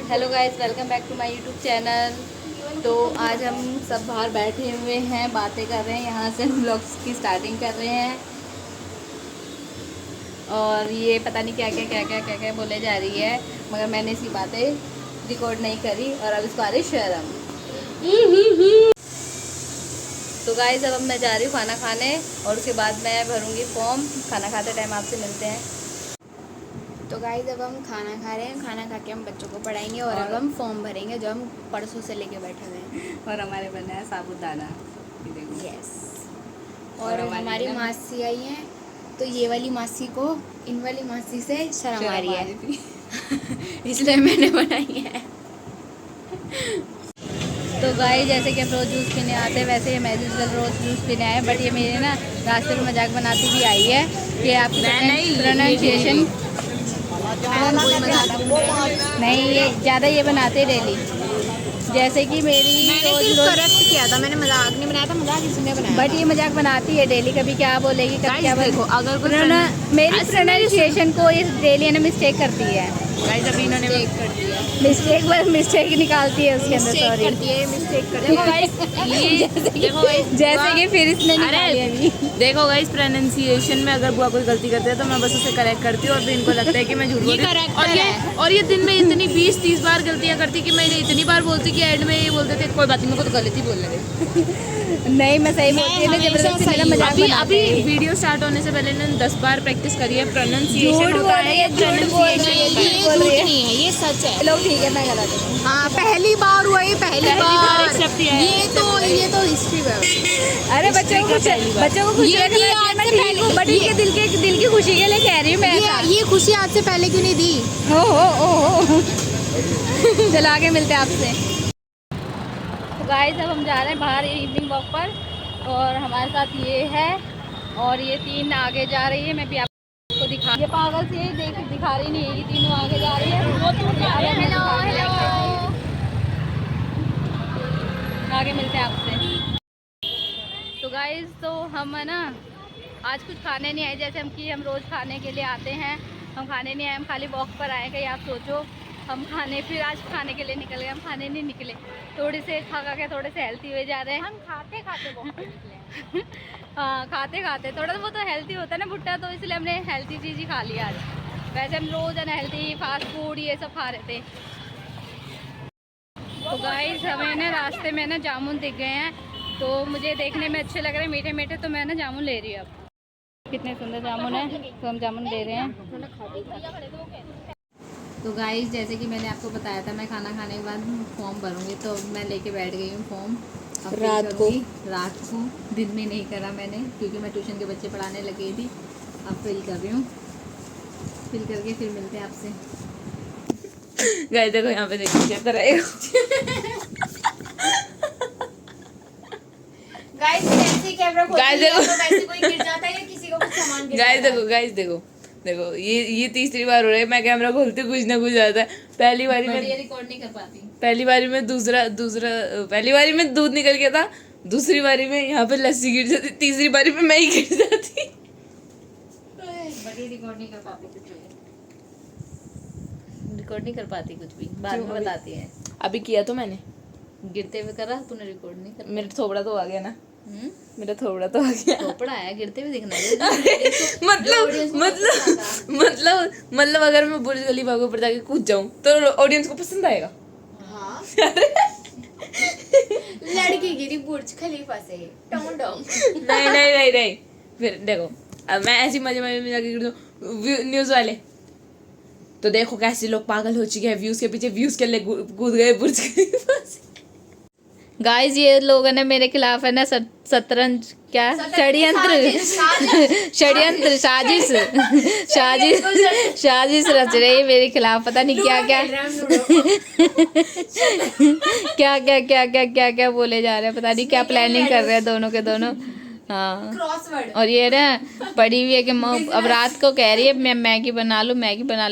Hello guys, welcome back to my YouTube channel. तो आज हम सब बाहर बैठे हुए हैं, बातें कर रहे हैं। यहाँ से हम व्लॉग्स की स्टार्टिंग कर रहे हैं और ये पता नहीं क्या क्या बोले जा रही है, मगर मैंने इसकी बातें रिकॉर्ड नहीं करी और अब इसको आ रही शर्म। तो गाइस अब मैं जा रही हूँ खाना खाने और उसके बाद मैं भरूँगी फॉर्म। खाना खाते टाइम आपसे मिलते हैं। तो गाइस अब हम खाना खा रहे हैं। खाना खा के हम बच्चों को पढ़ाएंगे और अब हम फॉर्म भरेंगे जो हम परसों से लेके बैठे हुए हैं। और हमारे बना है साबूदाना। यस। और हमारी मासी आई हैं, तो ये वाली मासी को इन वाली मासी से शर्म आ रही है इसलिए मैंने बनाई है। तो गाइस जैसे कि हम रोज़ जूस पीने आते हैं वैसे ही मैं रोज़ जूस पीने आए, बट ये मेरे ना रास्ते में मजाक बनाती भी आई है कि आपकी प्रोनाउंसिएशन नहीं, ये ज़्यादा ये बनाते डेली। जैसे कि मैंने करेक्ट किया था, मैंने मजाक नहीं बनाया था, मजाक इसने बनाया। बट ये मजाक बनाती है डेली, कभी क्या बोलेगी कभी क्या बोलेगी। अगर मेरी प्रोनाउंसिएशन को ये डेली ना मिस्टेक करती है। अभी इन्होंने मिस्टेक निकालती है उसके अंदर। सॉरी, मिस्टेक जैसे कि फिर इसने निकाली अभी। देखो गाइस, प्रोनाउंसिएशन में अगर बुआ कोई गलती करते हैं तो मैं बस उसे करेक्ट करती हूँ और फिर इनको लगता है कि मैं झूठ बोल रही हूँ। और ये दिन में इतनी 20-30 बार गलतियाँ करती कि मैं इतनी बार बोलती कि एंड में ये बोलते थे कोई बात नहीं, मेरे को तो गलती बोलने दे। नहीं, मैं सही बोलती हूँ ना, जबरदस्ती मेरा मजाक अभी बनाते हैं। वीडियो स्टार्ट होने से पहले इन्होंने 10 बार प्रैक्टिस करी है। प्रोनाउंसिएशन होता है या बोल रही है। नहीं है, ये सच है। चलो ठीक है, मैं गलत हूँ। हाँ, पहली बार हुआ ये, पहली बार accept किया है। ये तो हिस्ट्री में। अरे बच्चों को खुश रखना चाहिए। मैं ठीक हूँ, बट इनके दिल की खुशी के लिए कह रही हूँ मैं ऐसा। ये खुशी आज से पहले क्यों नहीं दी? ओ चलो आगे मिलते हैं आपसे। तो गाइस अब हम जा रहे हैं बाहर इवनिंग वॉक पर और हमारे साथ ये है और ये 3 आगे जा रही है। मैं भी आपको दिखा, ये पागल से दिखा रही नहीं है, ये तीनों आगे जा रही है। हेलो आगे मिलते हैं आपसे। तो गाइस तो हम है ना आज कुछ खाने नहीं आए, जैसे हम रोज़ खाने के लिए आते हैं। हम खाने नहीं आए, हम खाली वॉक पर आए। कहीं आप सोचो हम फिर आज खाने के लिए निकल गए, हम खाने नहीं निकले। थोड़े से खा के थोड़े से हेल्थी हुए जा रहे हैं। हम खाते वॉक पर निकले। हाँ, खाते थोड़ा वो तो हेल्थी होता है ना भुट्टा, तो इसलिए हमने हेल्थी चीज़ ही खा लिया आज। वैसे हम रोज़ अनहेल्थी फास्ट फूड ये सब खा रहे थे। तो गाइस हमें ना रास्ते में ना जामुन दिख गए हैं, तो मुझे देखने में अच्छे लग रहे हैं, मीठे मीठे, तो मैं ना जामुन ले रही हूँ। अब कितने सुंदर जामुन है, तो हम जामुन ले रहे हैं। तो गाइस जैसे कि मैंने आपको बताया था, मैं खाना खाने के बाद फॉर्म भरूंगी, तो मैं लेके बैठ गई हूँ फॉर्म। रात को दिन में नहीं करा मैंने, क्योंकि मैं ट्यूशन के बच्चे पढ़ाने लगी थी। अब फिल कर रही हूँ, फिल करके फिर मिलते हैं आपसे। गाइस देखो यहाँ पे देखो क्या कर रहे हो। गाइस देखो ये तीसरी बार हो रहा है, मैं कैमरा खोलती कुछ ना कुछ आता है। पहली बारी में रिकॉर्ड नहीं कर पाती। पहली बारी में पहली बारी में दूध निकल गया था, दूसरी बारी में यहाँ पे लस्सी गिर जाती, तीसरी बारी में मैं ही गिर जाती। रिकॉर्ड नहीं कर पाती कुछ भी, रिकॉर्ड नहीं कर पाती कुछ भी, बाद में बताती है। अभी किया तो मैंने, गिरते हुए करा, तूने रिकॉर्ड नहीं कर। मेरा थोबड़ा तो आ गया ना, मेरा थोबड़ा तो आ गया। थोपड़ा आया, गिरते हुए दिखना मतलब अगर मैं बुर्ज खलीफा के ऊपर जाके कूद जाऊं तो ऑडियंस को पसंद आएगा। हाँ। लड़की गिरी बुर्ज खलीफा से नहीं। फिर देखो अब मैं ऐसी मजे में जाके गिर दूं, न्यूज वाले तो देखो कैसे लोग पागल हो चुके हैं, व्यूज के पीछे व्यूज के लिए कूद गए बुर्ज खलीफा से। गाइस ये लोग ना मेरे खिलाफ है ना शतरंज क्या साजिश रच रही है मेरे खिलाफ। पता नहीं क्या बोले जा रहे हैं, पता नहीं क्या प्लानिंग कर रहे हैं दोनों के दोनों। हाँ, और ये ना पड़ी हुई है कि अब रात को कह रही है मैं मैगी बना लूँ।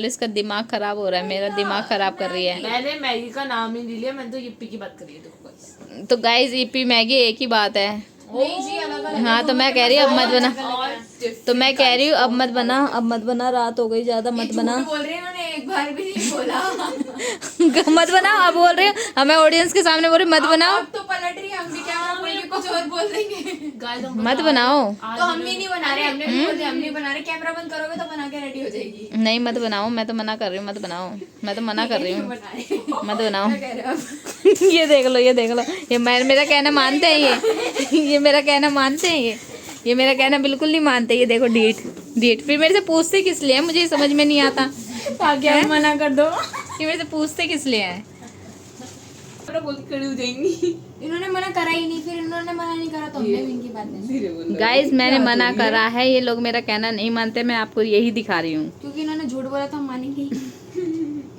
इसका दिमाग खराब हो रहा है, मेरा दिमाग खराब कर रही है। मैंने मैगी का नाम ही नहीं लिया, मैंने तो यिप्पी की बात करी है। तो गाइस यिप्पी मैगी एक ही बात है। हाँ, तो मैं कह रही हूँ अब मत बना, अब मत बना, रात हो गई, ज्यादा मत बना। बोल रही है, इन्होंने एक बार भी नहीं बोला। मत बनाओ। आप बोल रहे हो हमें ऑडियंस के सामने बोल रहे मत बनाओ। अब तो पलट रही, हम भी कैमरा खोल के कुछ और बोल देंगे। मत बनाओ। तो हम भी नहीं बना रहे, हमने भी बोल दिया हम नहीं बना रहे। कैमरा बंद करोगे तो बना के रेडी हो जाएगी। नहीं मत बनाओ, मैं तो मना कर रही हूँ, मत बनाओ। मैं तो मना कर रही हूँ, मत बनाओ। ये देख लो, ये देख लो, ये मेरा कहना मानते हैं ये मेरा कहना मानते हैं ये मेरा कहना बिल्कुल नहीं मानते। ये देखो डेट फिर मेरे से पूछते किस लिए है, मुझे ये समझ में नहीं आता। ताकि आप मना कर दो। ये मेरे से पूछते किस लिए है? बोल के खड़ी हो जाएंगी। इन्होंने मना करा ही नहीं, फिर इन्होंने मना नहीं करा तो हमने भी इनकी बात नहीं। गाइज मैंने मना करा है, ये लोग मेरा कहना नहीं मानते। मैं आपको यही दिखा रही हूँ क्योंकि इन्होंने झूठ बोला तो हम मानेंगे ही।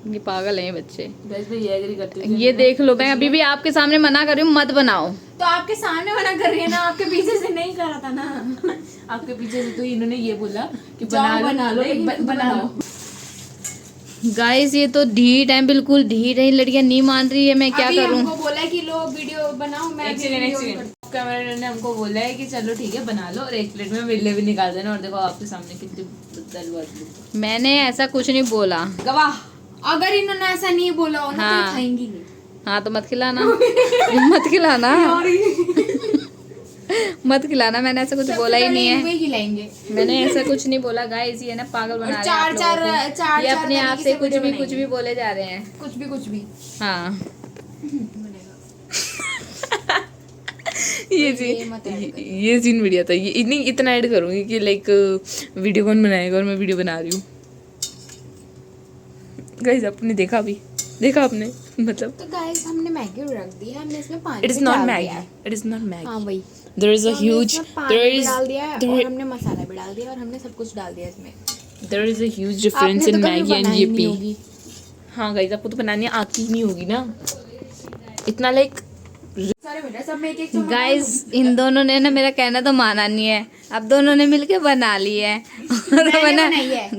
ये पागल हैं ये बच्चे। गाइस मैं ये एग्री करती हूँ। ये देख लो, मैं अभी भी आपके सामने मना कर रही हूँ, मत बनाओ। तो आपके सामने मना कर रही है ना, आपके पीछे से नहीं करा था ना। आपके पीछे से तो इन्होंने ये बोला कि बना लो, बना लो। गाइस ये तो ढीठ है, बिल्कुल ढीठ है। लड़कियां नहीं मान रही है, मैं क्या अभी करूं? हमको बोला है कि लो वीडियो बनाओ, मैं एक सेकंड कैमरा ने हमको बोला है कि चलो ठीक है बना लो और एक प्लेट में वेले भी निकाल देना। और देखो आपके सामने कितनी दलवार। मैंने ऐसा कुछ नहीं बोला। गवाह। अगर इन्होंने ऐसा नहीं बोला हो ना हाँ। तो खाएंगी नहीं। हाँ तो मत खिलाना। मत खिलाना। मत खिलाना, मैंने ऐसा कुछ बोला ही नहीं है। वही खिलाएंगे। मैंने ऐसा कुछ नहीं बोला। गाइस ये ना पागल बना रहे हैं चार आप लोगों चार को। चार ये अपने आप से कुछ वीडियो भी बोले जा रहे हैं। कुछ भी हाँ ये सीन बढ़िया था। ये नहीं इतना ऐड करूंगी कि लाइक वीडियो कौन बनाएगा और मैं वीडियो बना रही हूँ। गाइस आपने देखा आपने मतलब तो गाइस हमने मैगी रख दी है, हमने इसमें पानी इट इज भी नॉट डाल मैगी, दिया है। It is not Maggi. हाँ वही देयर इज अ तो हमने ह्यूज इसमें पानी देयर भी इज डाल दिया है और हमने मसाला भी डाल दिया और हमने सब कुछ डाल दिया इसमें। There is a huge difference आपने इन तो कभी मैगी एंड बनाई यिप्पी। नहीं होगी। हाँ गाइस आपको तो बनानी आती नहीं होगी ना इतना लाइक। सारे बेटा सब में एक चम्मच गाइस इन दोनों ने ना मेरा कहना तो माना नहीं है, अब दोनों ने मिलके बना ली है। और मैंने बनाई है।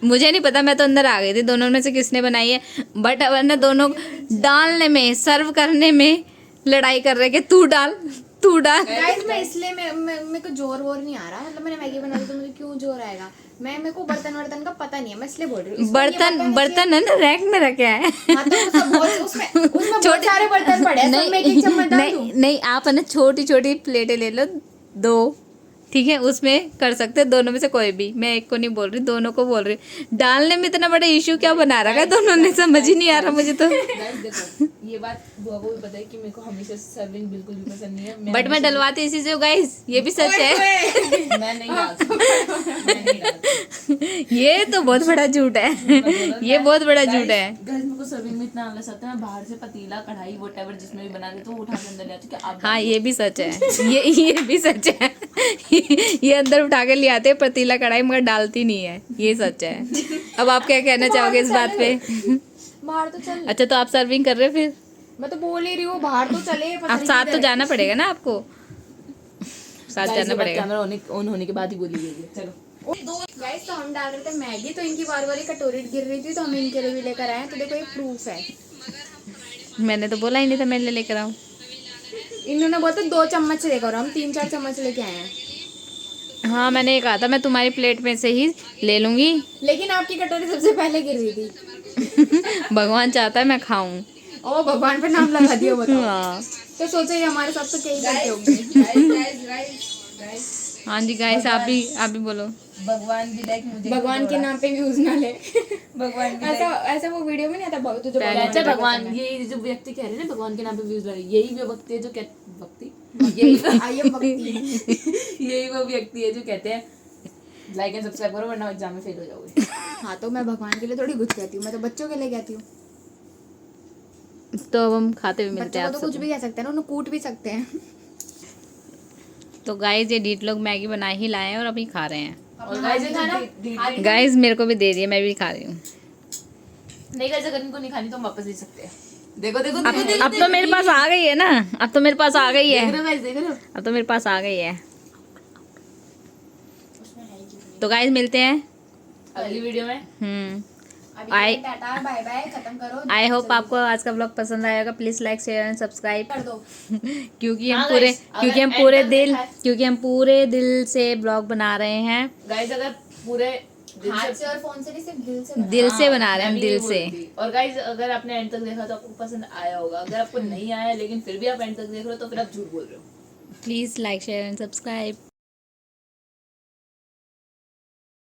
मुझे नहीं पता, मैं तो अंदर आ गई थी। दोनों में से किसने बनाई है, बट अब ना दोनों डालने में, सर्व करने में लड़ाई कर रहे कि तू डाल। गाइस मैं इसलिए मेरे को जोर वोर नहीं आ रहा। मतलब मैंने मैगी बना दी तो मुझे क्यों जोर आएगा? मेरे को बर्तन का पता नहीं है, मैं इसलिए बोल रही हूँ। बर्तन है ना रैक में रखे हैं। हाँ तो उसमें बहुत सारे बर्तन पड़े हैं, सब में एक चम्मच डाल दूं। नहीं आप है ना छोटी छोटी प्लेटें ले लो, 2 ठीक है, उसमें कर सकते हैं। दोनों में से कोई भी, मैं एक को नहीं बोल रही, दोनों को बोल रही। डालने में इतना बड़ा इशू क्या बना रखा है दोनों ने, समझ ही नहीं आ रहा मुझे तो। देखो ये बात बुआ को भी पता है कि मेरे को हमेशा सर्विंग बिल्कुल भी पसंद नहीं है। बट मैं डलवाती इसी से हूँ गाइस, ये भी सच है। मैं नहीं डालती। ये तो बहुत बड़ा झूठ है। ये बहुत बड़ा झूठ है। गाइस मेरे को सर्विंग में इतना आलस आता है, मैं बाहर से पतीला कढ़ाई व्हाटएवर जिसमें भी बना देती हूँ उठा के अंदर ले आती हूँ कि आप हाँ ये भी सच है। ये भी सच है। ये अंदर उठा के ले आते हैं पतीला कढ़ाई, मगर डालती नहीं है, ये सच है। अब आप क्या कहना चाहोगे इस बात पे? बाहर तो चल। अच्छा तो आप सर्विंग कर रहे हो फिर? मैं तो बोल ही रही हूँ बाहर तो चले। आप साथ तो जाना पड़ेगा ना आपको, साथ जाना पड़ेगा। कैमरा ऑन होने के बाद ही बोली गई है। चलो गाइस तो हम डाल रहे थे मैगी, तो इनकी बार बार कटोरी गिर रही थी तो हम इनके लिए भी लेकर आए। तो देखो ये प्रूफ है। मैंने तो बोला ही नहीं था मैं लेकर आऊँ। इन्होंने बोला 2 चम्मच लेकर, हम 3-4 चम्मच लेके आए हैं। हाँ मैंने ये कहा था मैं तुम्हारी प्लेट में से ही ले लूंगी, लेकिन आपकी कटोरी सबसे पहले गिर रही थी। भगवान चाहता है मैं खाऊं। ओ भगवान पे नाम लगा दिया बताओ। हाँ तो सोचो ये हमारे साथ तो क्या ही करते होंगे। हाँ जी गाइस आप भी बोलो। भगवान भी लाइक मुझे भगवान के नाम पे व्यूज ना ले। भगवान भी ऐसा वो वीडियो में नहीं आता तुझे अच्छा भगवान, ये जो व्यक्ति कह रहे हैं ना भगवान के नाम पे व्यूज लगे, यही वो व्यक्ति है जो यही वो व्यक्ति है जो कहते हैं लाइक एंड सब्सक्राइब करो वरना एग्जाम में फेल हो जाओगे। हाँ तो मैं भगवान के लिए थोड़ी कुछ कहती हूँ, मैं तो बच्चों के लिए कहती हूँ। तो अब हम खाते हुए मिलते बच्चों हैं को तो कुछ भी कह सकते हैं ना, उन्हें कूट भी सकते हैं। तो गाइस ये डीट लोग मैगी बना ही लाए हैं और अभी खा रहे हैं। और गाइस गाइस मेरे को भी दे दिए, मैं भी खा रही हूँ। नहीं गाइस अगर इनको नहीं खानी तो हम वापस दे सकते हैं। देखो देखो अब तो मेरे पास आ गई है ना, अब तो मेरे पास आ गई है, देख रहे हो अब तो मेरे पास आ गई है। तो गाइस मिलते हैं अगली वीडियो में। अभी टाटा बाय बाय खत्म करो। आई होप आपको आज का ब्लॉग पसंद आएगा। Please like share and subscribe कर दो। क्योंकि हम हाँ पूरे guys, क्योंकि हम अगर पूरे end तक दिल देखा है- क्योंकि हम पूरे दिल से ब्लॉग बना रहे हैं। गाइस अगर पूरे हाथ से और फोन से नहीं, सिर्फ दिल से दिल से बना रहे हैं मैं हम, भी दिल यही से। बोलती। और गाइज अगर आपने एंड तक देखा तो आपको पसंद आया होगा, अगर आपको नहीं आया लेकिन फिर भी आप एंड तक देख रहे हो तो फिर आप झूठ बोल रहे हो। Please like share and subscribe.